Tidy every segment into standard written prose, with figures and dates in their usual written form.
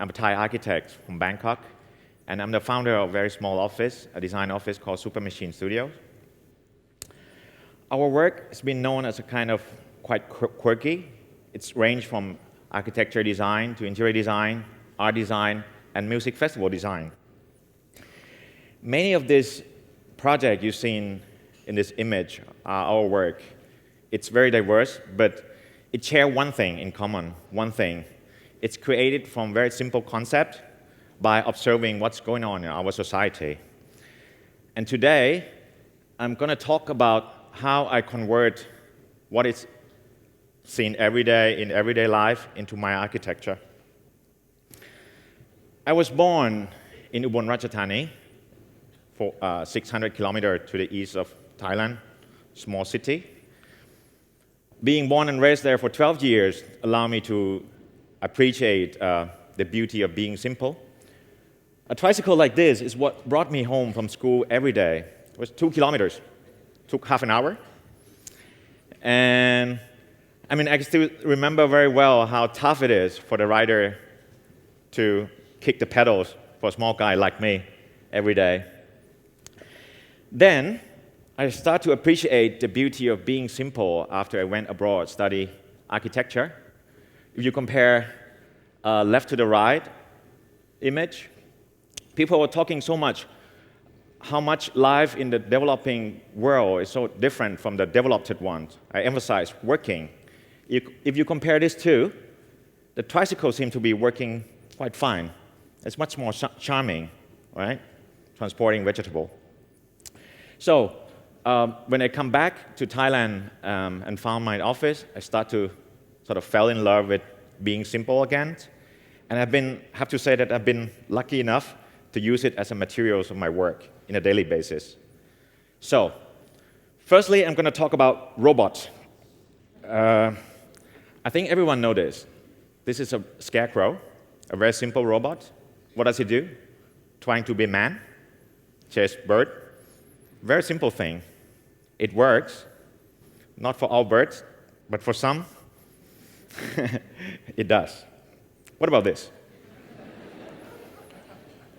I'm a Thai architect from Bangkok, and I'm the founder of a very small office, a design office called Supermachine Studio. Our work has been known as a kind of quite quirky. It's ranged from architecture design to interior design, art design, and music festival design. Many of these projects you've seen in this image are our work. It's very diverse, but it shares one thing in common, one thing. It's created from very simple concept by observing what's going on in our society. And today, I'm going to talk about how I convert what is seen every day in everyday life into my architecture. I was born in Ubon Ratchathani, 600 kilometers to the east of Thailand, small city. Being born and raised there for 12 years allowed me to appreciate the beauty of being simple. A tricycle like this is what brought me home from school every day. It was 2 kilometers. Took half an hour. And I mean, I can still remember very well how tough it is for the rider to kick the pedals for a small guy like me every day. Then I started to appreciate the beauty of being simple after I went abroad to study architecture. If you compare left to the right image, people were talking so much how much life in the developing world is so different from the developed ones. I emphasize working. If you compare these two, the tricycle seems to be working quite fine. It's much more charming, right? Transporting vegetable. So when I come back to Thailand and found my office, I start to sort of fell in love with being simple again. And have to say that I've been lucky enough to use it as a materials of my work in a daily basis. So, firstly, I'm going to talk about robots. I think everyone knows this. This is a scarecrow, a very simple robot. What does it do? Trying to be man, chase bird. Very simple thing. It works, not for all birds, but for some, it does. What about this?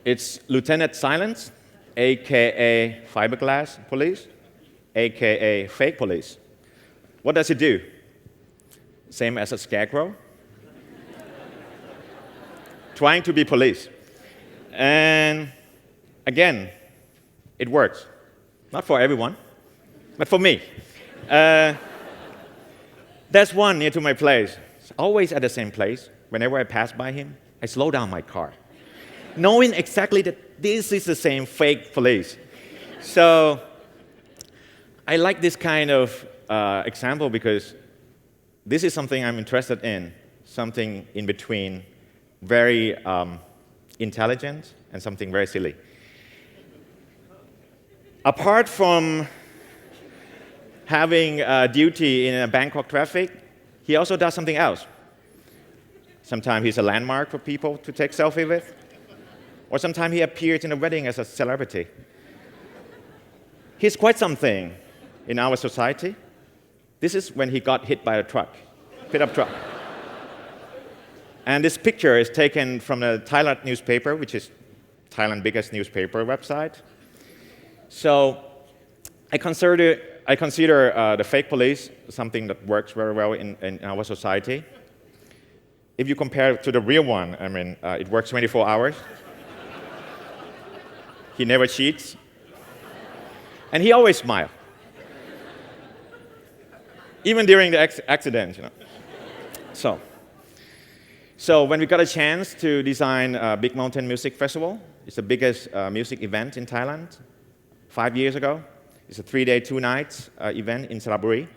It's Lieutenant Silence, a.k.a. fiberglass police, a.k.a. fake police. What does it do? Same as a scarecrow. Trying to be police. And again, it works. Not for everyone, but for me. There's one near to my place. It's always at the same place. Whenever I pass by him, I slow down my car, knowing exactly that this is the same fake police. So I like this kind of example because this is something I'm interested in, something in between very intelligent and something very silly. Apart from having duty in a Bangkok traffic, he also does something else. Sometimes he's a landmark for people to take selfie with. Or sometimes he appears in a wedding as a celebrity. He's quite something in our society. This is when he got hit by a truck, pickup truck. And this picture is taken from the Thailand newspaper, which is Thailand's biggest newspaper website. So I consider the fake police something that works very well in our society. If you compare it to the real one, I mean, it works 24 hours. He never cheats. And he always smiles. Even during the accident, you know. So when we got a chance to design a Big Mountain Music Festival, it's the biggest music event in Thailand, 5 years ago. It's a 3-day, 2-night event in Saraburi.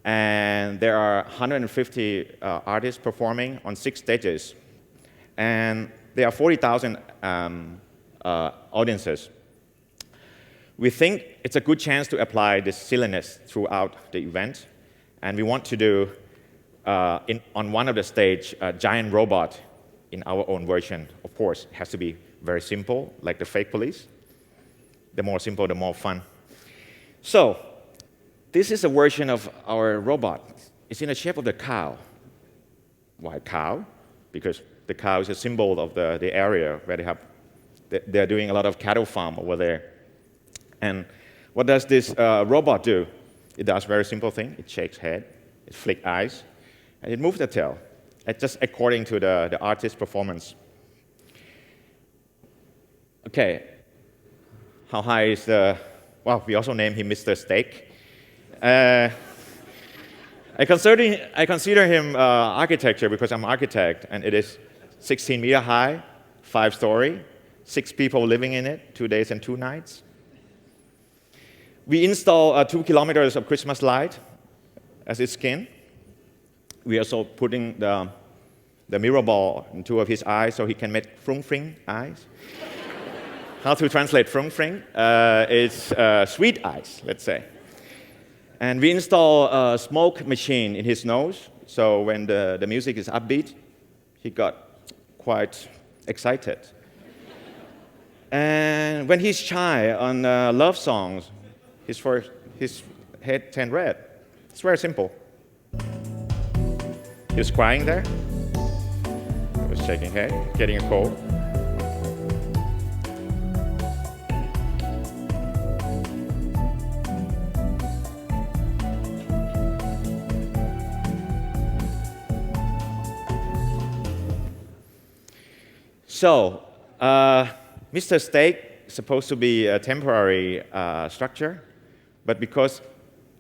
And there are 150 artists performing on 6 stages. And there are 40,000 audiences. We think it's a good chance to apply this silliness throughout the event. And we want to do, on one of the stage, a giant robot in our own version. Of course, it has to be very simple, like the fake police. The more simple, the more fun. So, this is a version of our robot. It's in the shape of the cow. Why cow? Because The cow is a symbol of the area where they're doing a lot of cattle farm over there. And what does this robot do? It does a very simple thing. It shakes head, it flicks eyes, and it moves the tail, just according to the artist's performance. Okay, how high is the, well, we also named him Mr. Steak. I consider him architecture because I'm an architect, and it is 16 meter high, 5-story, 6 people living in it, 2 days and 2 nights. We install 2 kilometers of Christmas light as its skin. We also putting the mirror ball in 2 of his eyes so he can make frung fring eyes. How to translate frung fring? It's sweet eyes, let's say. And we install a smoke machine in his nose, so when the music is upbeat, he got quite excited. And when he's shy on love songs, his head turns red. It's very simple. He was crying there. He was shaking head, getting a cold. So, Mr. Steak is supposed to be a temporary structure, but because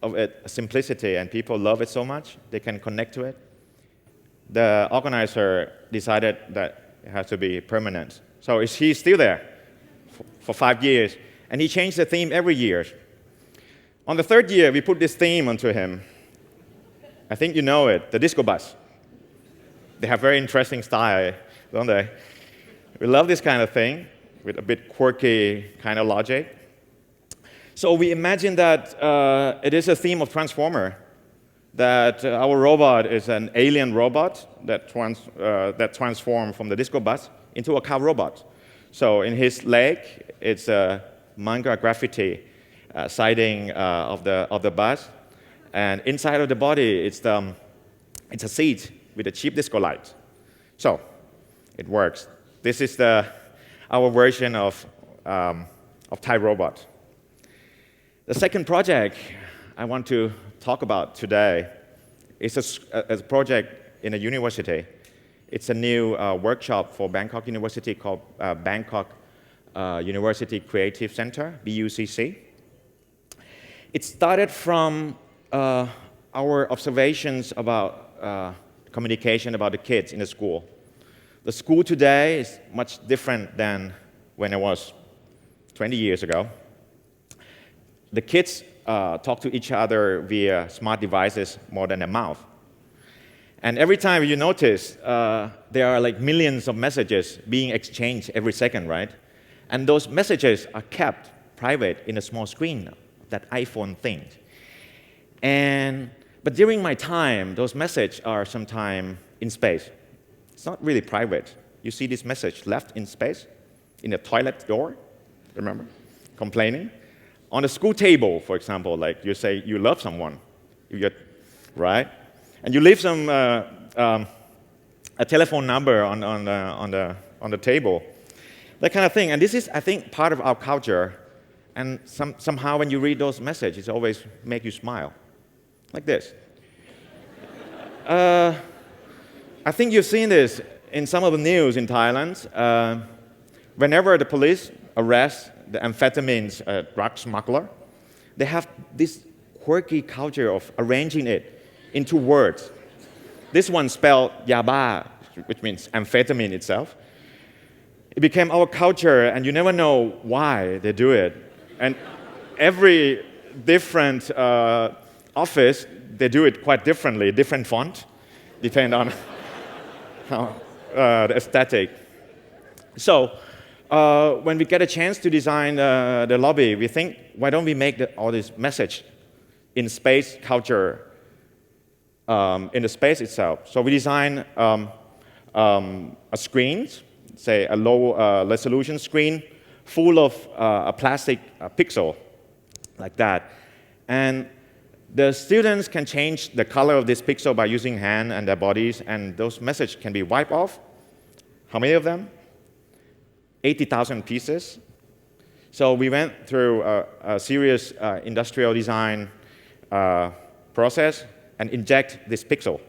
of its simplicity and people love it so much, they can connect to it. The organizer decided that it has to be permanent. So he's still there for 5 years, and he changed the theme every year. On the 3rd year, we put this theme onto him. I think you know it, the disco bus. They have very interesting style, don't they? We love this kind of thing with a bit quirky kind of logic. So we imagine that it is a theme of Transformer, that our robot is an alien robot that transforms from the disco bus into a cow robot. So in his leg, it's a manga graffiti siding of the bus, and inside of the body, it's a seat with a cheap disco light. So it works. This is our version of Thai robot. The second project I want to talk about today is a project in a university. It's a new workshop for Bangkok University called Bangkok University Creative Center, BUCC. It started from our observations about communication about the kids in the school. The school today is much different than when I was 20 years ago. The kids talk to each other via smart devices more than a mouth. And every time you notice, there are like millions of messages being exchanged every second, right? And those messages are kept private in a small screen, that iPhone thing. But during my time, those messages are sometimes in space. It's not really private. You see this message left in space, in the toilet door, remember? Complaining. On the school table, for example, like you say you love someone, right? And you leave a telephone number on the table, that kind of thing. And this is, I think, part of our culture. And somehow when you read those messages, it always make you smile, like this. I think you've seen this in some of the news in Thailand. Whenever the police arrest the amphetamines drug smuggler, they have this quirky culture of arranging it into words. This one spelled yaba, which means amphetamine itself. It became our culture, and you never know why they do it. And every different office, they do it quite differently, different font, depending on the aesthetic. So when we get a chance to design the lobby, we think, why don't we make all this message in space culture, in the space itself? So we design a screen, say a low resolution screen, full of a plastic pixel, like that. And the students can change the color of this pixel by using hand and their bodies, and those messages can be wiped off How many of them? 80,000 pieces. So we went through a serious industrial design process and inject this pixel.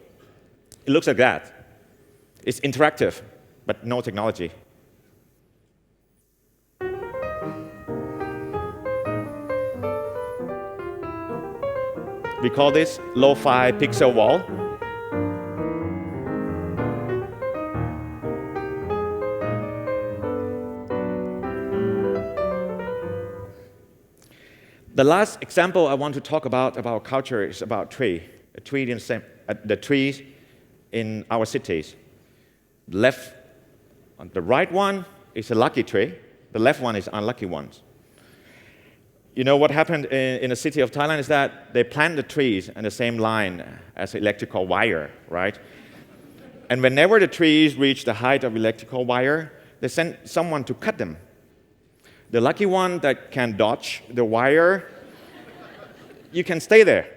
It looks like that. It's interactive, but no technology. We call this lo-fi pixel wall. The last example I want to talk about culture is about tree. The trees in our cities. The right one is a lucky tree. The left one is unlucky ones. You know what happened in the city of Thailand is that they plant the trees in the same line as electrical wire, right? And whenever the trees reach the height of electrical wire, they send someone to cut them. The lucky one that can dodge the wire, you can stay there.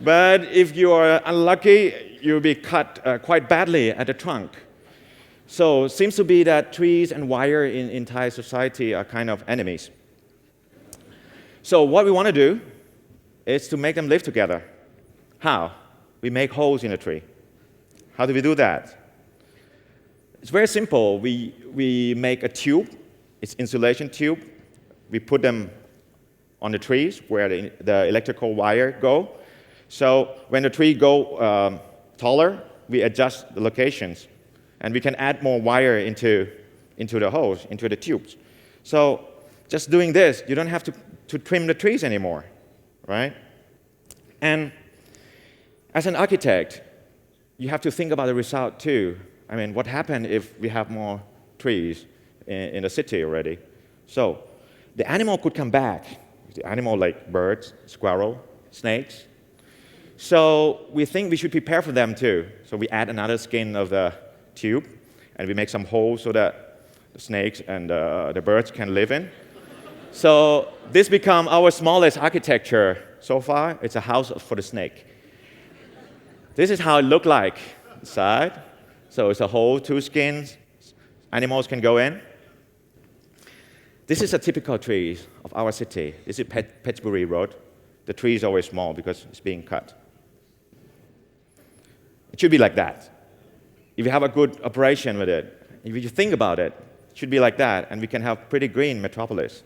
But if you are unlucky, you'll be cut quite badly at the trunk. So it seems to be that trees and wire in Thai society are kind of enemies. So what we want to do is to make them live together. How? We make holes in a tree. How do we do that? It's very simple. We make a tube. It's insulation tube. We put them on the trees where the electrical wire go. So when the tree go taller, we adjust the locations. And we can add more wire into the holes, into the tubes. So just doing this, you don't have to trim the trees anymore, right? And as an architect, you have to think about the result too. I mean, what happens if we have more trees in the city already? So the animal could come back. The animal like birds, squirrel, snakes. So we think we should prepare for them too. So we add another skin of the tube, and we make some holes so that the snakes and the birds can live in. So this becomes our smallest architecture so far. It's a house for the snake. This is how it looks like inside. So it's a hole, two skins. Animals can go in. This is a typical tree of our city. This is Phetchaburi Road. The tree is always small because it's being cut. It should be like that. If you have a good operation with it, if you think about it, it should be like that, and we can have pretty green metropolis.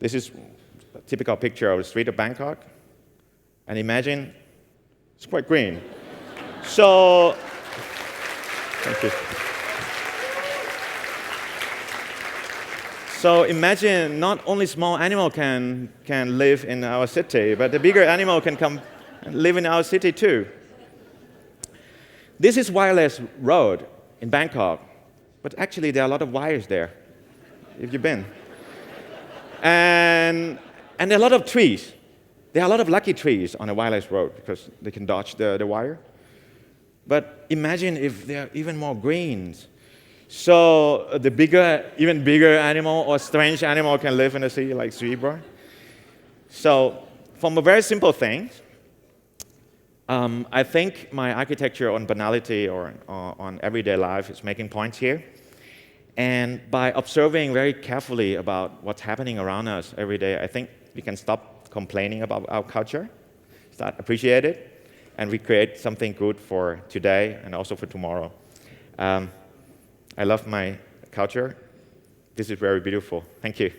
This is a typical picture of the street of Bangkok. And imagine, it's quite green. So, thank you. So imagine not only small animal can live in our city, but the bigger animal can come and live in our city too. This is wireless road in Bangkok, but actually there are a lot of wires there, if you've been. And there are a lot of trees. There are a lot of lucky trees on a wireless road because they can dodge the wire. But imagine if there are even more greens. So the even bigger animal or strange animal can live in the city like zebra. So from a very simple thing, I think my architecture on banality or on everyday life is making points here. And by observing very carefully about what's happening around us every day, I think we can stop complaining about our culture, start appreciate it, and we create something good for today and also for tomorrow. I love my culture. This is very beautiful. Thank you.